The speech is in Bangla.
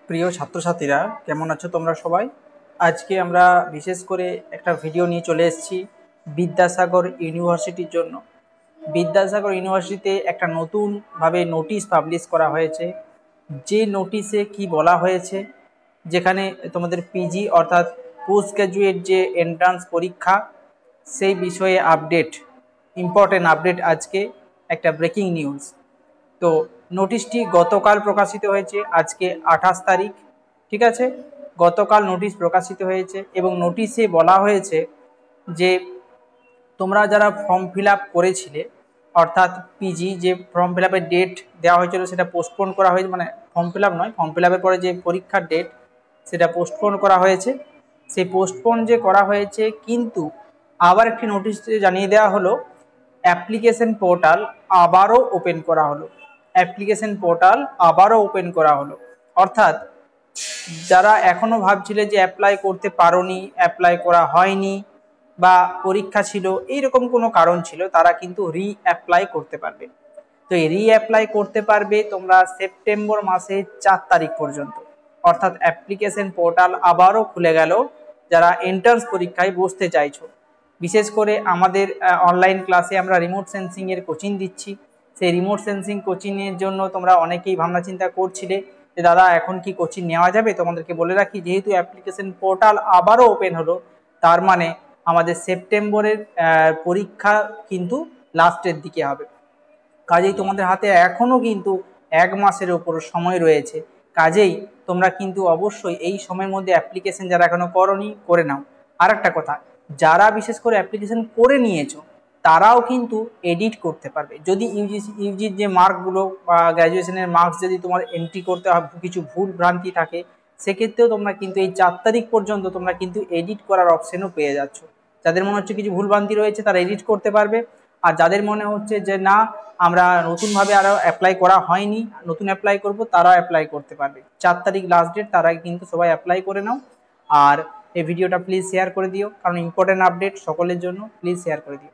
প্রিয় ছাত্রছাত্রীরা, কেমন আছো তোমরা সবাই? আজকে আমরা বিশেষ করে একটা ভিডিও নিয়ে চলে এসেছি বিদ্যাসাগর ইউনিভার্সিটির জন্য। বিদ্যাসাগর ইউনিভার্সিটিতে একটা নতুনভাবে নোটিশ পাবলিশ করা হয়েছে। যে নোটিশে কি বলা হয়েছে, যেখানে তোমাদের পিজি অর্থাৎ পোস্ট গ্র্যাজুয়েট যে এন্ট্রান্স পরীক্ষা, সেই বিষয়ে আপডেট, ইম্পর্টেন্ট আপডেট। আজকে একটা ব্রেকিং নিউজ। তো নোটিশটি গতকাল প্রকাশিত হয়েছে, আজকে 28 তারিখ, ঠিক আছে। গতকাল নোটিশ প্রকাশিত হয়েছে এবং নোটিশে বলা হয়েছে যে তোমরা যারা ফর্ম ফিল আপ করেছিলে, অর্থাৎ পিজি যে ফর্ম ফিল আপের ডেট দেওয়া হয়েছিল সেটা পোস্টপোন করা হয়েছে, মানে ফর্ম ফিল আপ নয়, ফর্ম ফিল আপের পরে যে পরীক্ষার ডেট সেটা পোস্টপোন করা হয়েছে। সেই পোস্টপোন যে করা হয়েছে, কিন্তু আবার একটি নোটিশ জানিয়ে দেওয়া হলো অ্যাপ্লিকেশন পোর্টাল আবারও ওপেন করা হলো। অ্যাপ্লিকেশন পোর্টাল আবারও ওপেন করা হলো, অর্থাৎ যারা এখনো ভাবছিলে যে অ্যাপ্লাই করতে পারোনি, অ্যাপ্লাই করা হয়নি বা পরীক্ষা ছিল, এইরকম কোনো কারণ ছিল, তারা কিন্তু অ্যাপ্লাই করতে পারবে। তো এই অ্যাপ্লাই করতে পারবে তোমরা সেপ্টেম্বর মাসের 4 তারিখ পর্যন্ত। অর্থাৎ অ্যাপ্লিকেশন পোর্টাল আবারও খুলে গেল যারা এন্ট্রান্স পরীক্ষায় বসতে চাইছো। বিশেষ করে আমাদের অনলাইন ক্লাসে আমরা রিমোট সেন্সিং এর কোচিং দিচ্ছি। সেই রিমোট সেন্সিং কোচিংয়ের জন্য তোমরা অনেকেই ভাবনা চিন্তা করছিলে যে দাদা এখন কি কোচিং নেওয়া যাবে। তোমাদেরকে বলে রাখি, যেহেতু অ্যাপ্লিকেশন পোর্টাল আবারও ওপেন হলো, তার মানে আমাদের সেপ্টেম্বরের পরীক্ষা কিন্তু লাস্টের দিকে হবে। কাজেই তোমাদের হাতে এখনও কিন্তু 1 মাসের ওপর সময় রয়েছে। কাজেই তোমরা কিন্তু অবশ্যই এই সময়ের মধ্যে অ্যাপ্লিকেশন যারা এখনো করনি, করে নাও। আর একটা কথা, যারা বিশেষ করে অ্যাপ্লিকেশন করে নিয়েছো তারাও কিন্তু এডিট করতে পারবে। যদি ইউজির যে মার্কগুলো বা গ্র্যাজুয়েশনের মার্কস যদি তোমার এন্ট্রি করতে হয়, কিছু ভুল ভ্রান্তি থাকে, সেক্ষেত্রেও তোমরা কিন্তু এই 4 তারিখ পর্যন্ত তোমরা কিন্তু এডিট করার অপশনও পেয়ে যাচ্ছ। যাদের মনে হচ্ছে কিছু ভুলভ্রান্তি রয়েছে তারা এডিট করতে পারবে। আর যাদের মনে হচ্ছে যে না, আমরা নতুনভাবে আরও অ্যাপ্লাই করা হয়নি, নতুন অ্যাপ্লাই করব, তারাও অ্যাপ্লাই করতে পারবে। 4 তারিখ লাস্ট ডেট, তারা কিন্তু সবাই অ্যাপ্লাই করে নাও। আর এই ভিডিওটা প্লিজ শেয়ার করে দিও, কারণ ইম্পর্টেন্ট আপডেট সকলের জন্য, প্লিজ শেয়ার করে দিও।